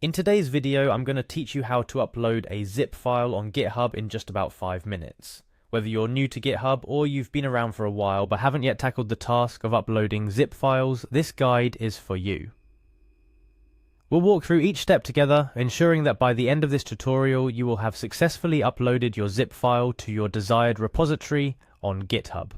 In today's video, I'm going to teach you how to upload a zip file on GitHub in just about 5 minutes. Whether you're new to GitHub or you've been around for a while but haven't yet tackled the task of uploading zip files, this guide is for you. We'll walk through each step together, ensuring that by the end of this tutorial you will have successfully uploaded your zip file to your desired repository on GitHub.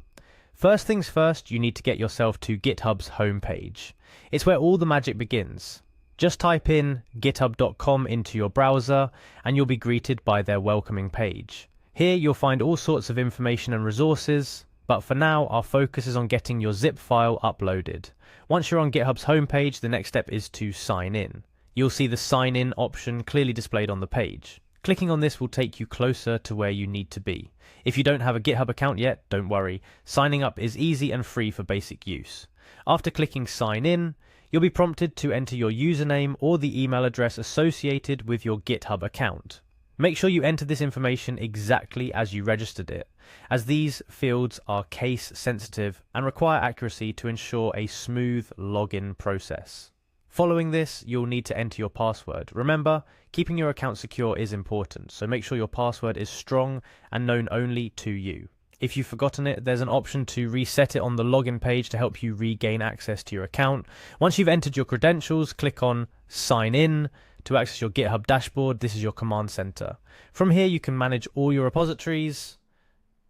First things first, you need to get yourself to GitHub's homepage. It's where all the magic begins. Just type in github.com into your browser and you'll be greeted by their welcoming page. Here you'll find all sorts of information and resources, but for now our focus is on getting your zip file uploaded. Once you're on GitHub's homepage, the next step is to sign in. You'll see the sign in option clearly displayed on the page. Clicking on this will take you closer to where you need to be. If you don't have a GitHub account yet, don't worry. Signing up is easy and free for basic use. After clicking sign in, you'll be prompted to enter your username or the email address associated with your GitHub account. Make sure you enter this information exactly as you registered it, as these fields are case sensitive and require accuracy to ensure a smooth login process. Following this, you'll need to enter your password. Remember, keeping your account secure is important, so make sure your password is strong and known only to you. If you've forgotten it, there's an option to reset it on the login page to help you regain access to your account. Once you've entered your credentials, click on Sign In to access your GitHub dashboard. This is your command center. From here, you can manage all your repositories,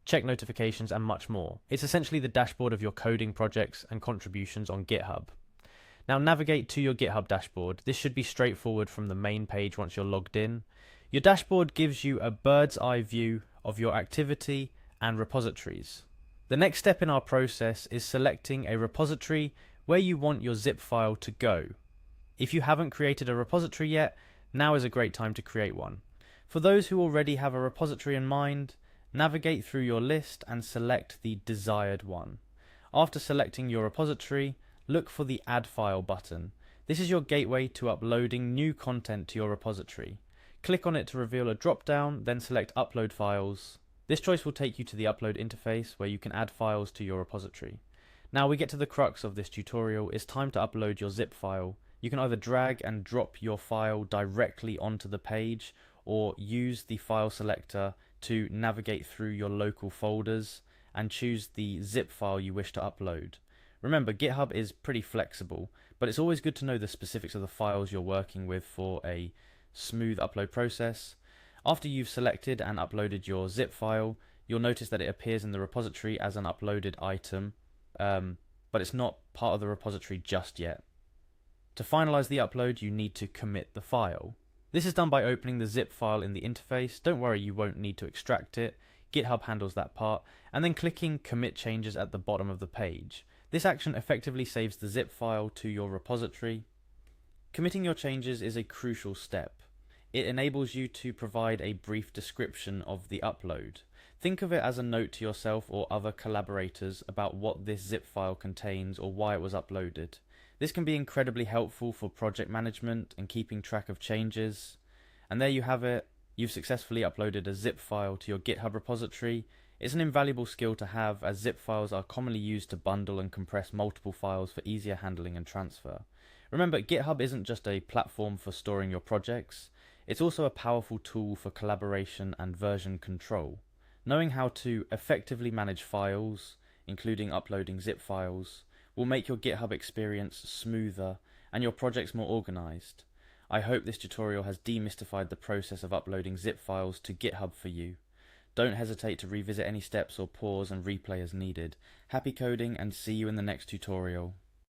check notifications, and much more. It's essentially the dashboard of your coding projects and contributions on GitHub. Now navigate to your GitHub dashboard. This should be straightforward from the main page once you're logged in. Your dashboard gives you a bird's eye view of your activity and repositories. The next step in our process is selecting a repository where you want your zip file to go. If you haven't created a repository yet, now is a great time to create one. For those who already have a repository in mind, navigate through your list and select the desired one. After selecting your repository, look for the Add File button. This is your gateway to uploading new content to your repository. Click on it to reveal a drop-down, then select Upload Files. This choice will take you to the upload interface where you can add files to your repository. Now we get to the crux of this tutorial. It's time to upload your zip file. You can either drag and drop your file directly onto the page or use the file selector to navigate through your local folders and choose the zip file you wish to upload. Remember, GitHub is pretty flexible, but it's always good to know the specifics of the files you're working with for a smooth upload process. After you've selected and uploaded your zip file, you'll notice that it appears in the repository as an uploaded item, but it's not part of the repository just yet. To finalize the upload, you need to commit the file. This is done by opening the zip file in the interface. Don't worry, you won't need to extract it. GitHub handles that part, and then clicking commit changes at the bottom of the page. This action effectively saves the zip file to your repository. Committing your changes is a crucial step. It enables you to provide a brief description of the upload. Think of it as a note to yourself or other collaborators about what this zip file contains or why it was uploaded. This can be incredibly helpful for project management and keeping track of changes. And there you have it. You've successfully uploaded a zip file to your GitHub repository. It's an invaluable skill to have, as zip files are commonly used to bundle and compress multiple files for easier handling and transfer. Remember, GitHub isn't just a platform for storing your projects. It's also a powerful tool for collaboration and version control. Knowing how to effectively manage files, including uploading zip files, will make your GitHub experience smoother and your projects more organized. I hope this tutorial has demystified the process of uploading zip files to GitHub for you. Don't hesitate to revisit any steps or pause and replay as needed. Happy coding, and see you in the next tutorial.